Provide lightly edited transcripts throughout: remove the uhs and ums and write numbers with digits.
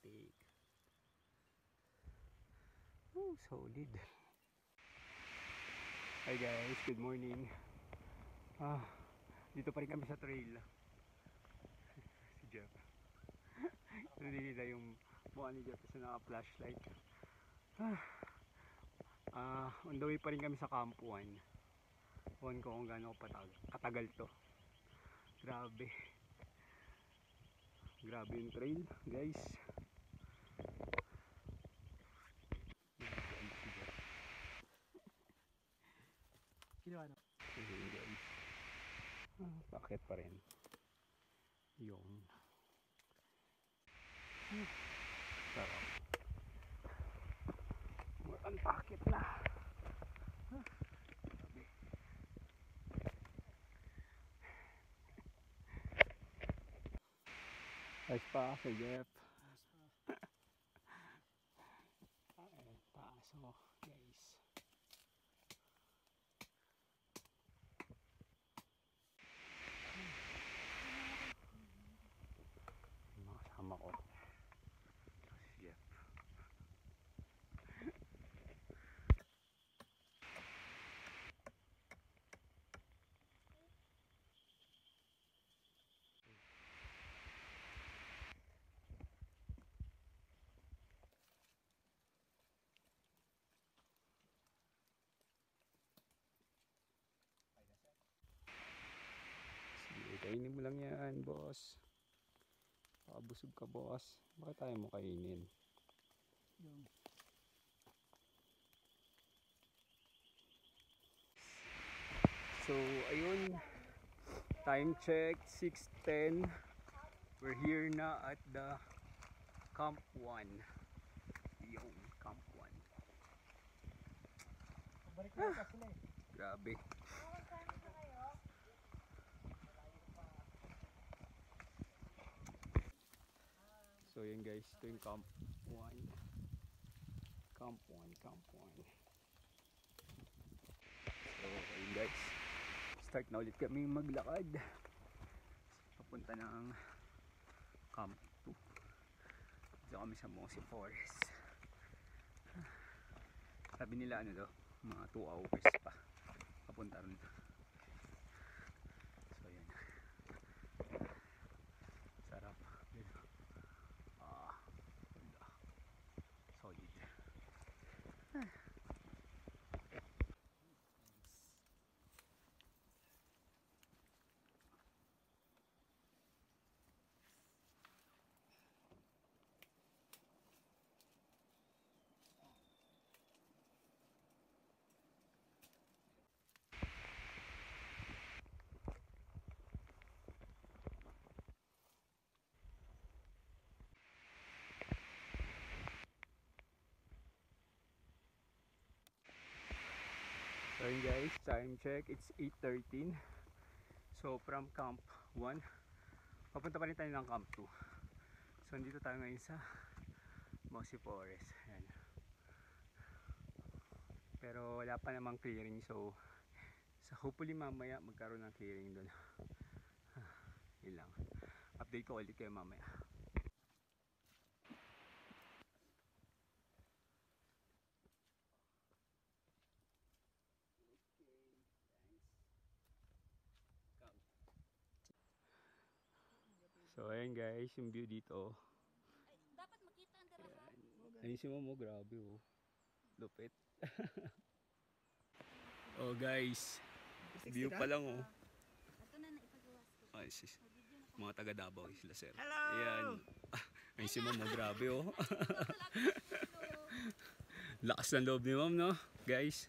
putik. Oh, solid. Hi guys, good morning. Dito pa rin kami sa trail. Si Jeff. Hindi nila yung mukha ni Jeff kasi naka-flashlight. On the way pa rin kami sa Camp 1. Huwag ko kung gaano katagal to. Grabe. Grabe yung trail, guys. Kinuha na. Ayun, guys. Bakit pa rin? Yun. Sarap. Ang pakit na. Ayos pa si Jeff. Ay, taas mo, guys. Mga kasama ko. Si Jeff. Sige, kainin mo lang yan, boss. Pakabusog ka, boss. Bakit tayo mo kainin? Yung So, ayun. Time check, 6:10. We're here na at the Camp 1. Yung Camp 1. balik na sa sila eh. Grabe. So yun guys, ito yung Camp 1. Camp 1, Camp 1. So ayun guys, start na ulit kami maglakad. Papunta ng Camp 2. Dito kami sa Mossy Forest. Sabi nila ano daw, mga 2 hours pa papunta rin. So yun. Sarap. Ganda. Solid. So yun guys, time check, it's 8:13. So from Camp 1 papunta pa rin tayo ng Camp 2. So nandito tayo ngayon sa Mossy Forest. Ayan. Pero wala pa namang clearing, so hopefully mamaya magkaroon ng clearing doon. Yun lang, update ko ulit kayo mamaya. So ayan guys, yung view dito. Ay, dapat makita ang daraha. Ayun si Momo, grabe oh. Lupit. Oh guys, view pa lang oh. Ito na naipagawas ko. Ay sis, mga taga Davao sila sir. Hello! Ayan. Ayun si Momo, grabe oh. Lakas ng loob ni Mom, no guys.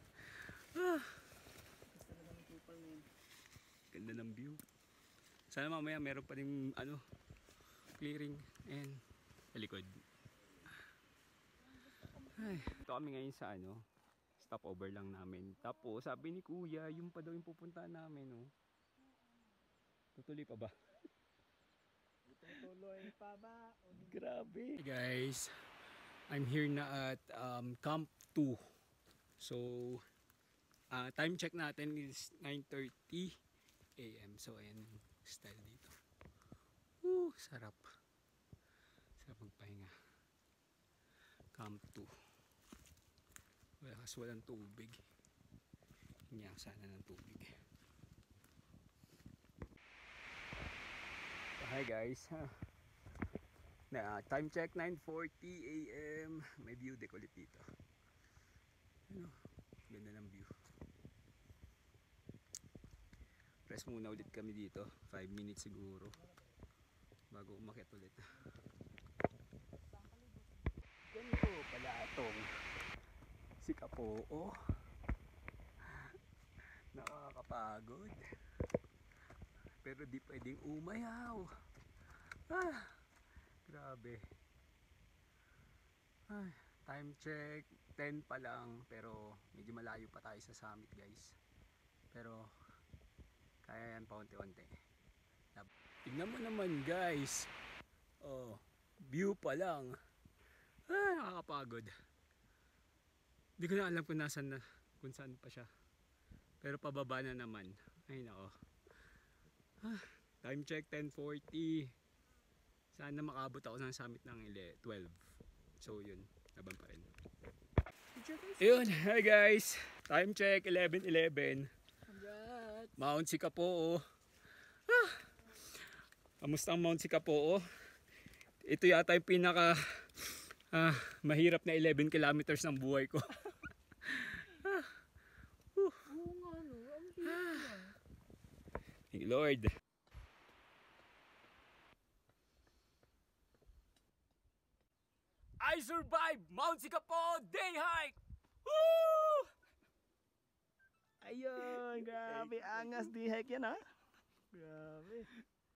Ganda ng view. Sana mamaya meron pa rin ano, clearing and likod. Ay, ito kami ngayon sa ano, stopover lang namin. Tapos sabi ni Kuya, yung pa daw yung pupuntahan namin, oh. Tutuloy pa ba? Tuloy pa ba? Grabe. Hey guys, I'm here na at Camp 2. So, time check natin is 9:30 AM. So, ayan style dito. Sarap. Sarap magpahinga. Camp 2. Well, kasi walang tubig. Hingiyak sana ng tubig. Hi guys. Time check 9:40 AM. May view deck ulit dito. Ano? Ganda ng view. Rest muna ulit kami dito. 5 minutes siguro. Bago umakyat ulit. Ganito pala itong si Kapoo. Nakakapagod. Pero di pwedeng umayaw. Grabe. Time check 10 pa lang, pero medyo malayo pa tayo sa summit guys. Pero kaya yan paunti-unti. Tignan mo naman guys. Oh, view pa lang. Nakakapagod. Hindi ko na alam kung kung saan pa siya. Pero pababa na naman. Ay nako. Time check 10:40. Sana makabot ako ng summit ng 12. So yun, laban pa rin. Yun, hi guys. Time check 11:11. Mount Sikapoo. Kamusta ang Mount Sikapoo? Ito yata yung pinaka mahirap na 11 kilometers ng buhay ko. Thank you Lord. I survived Mount Sikapoo day hike! Woo! Ayun, grabe. Angas di hike yan ha. Grabe.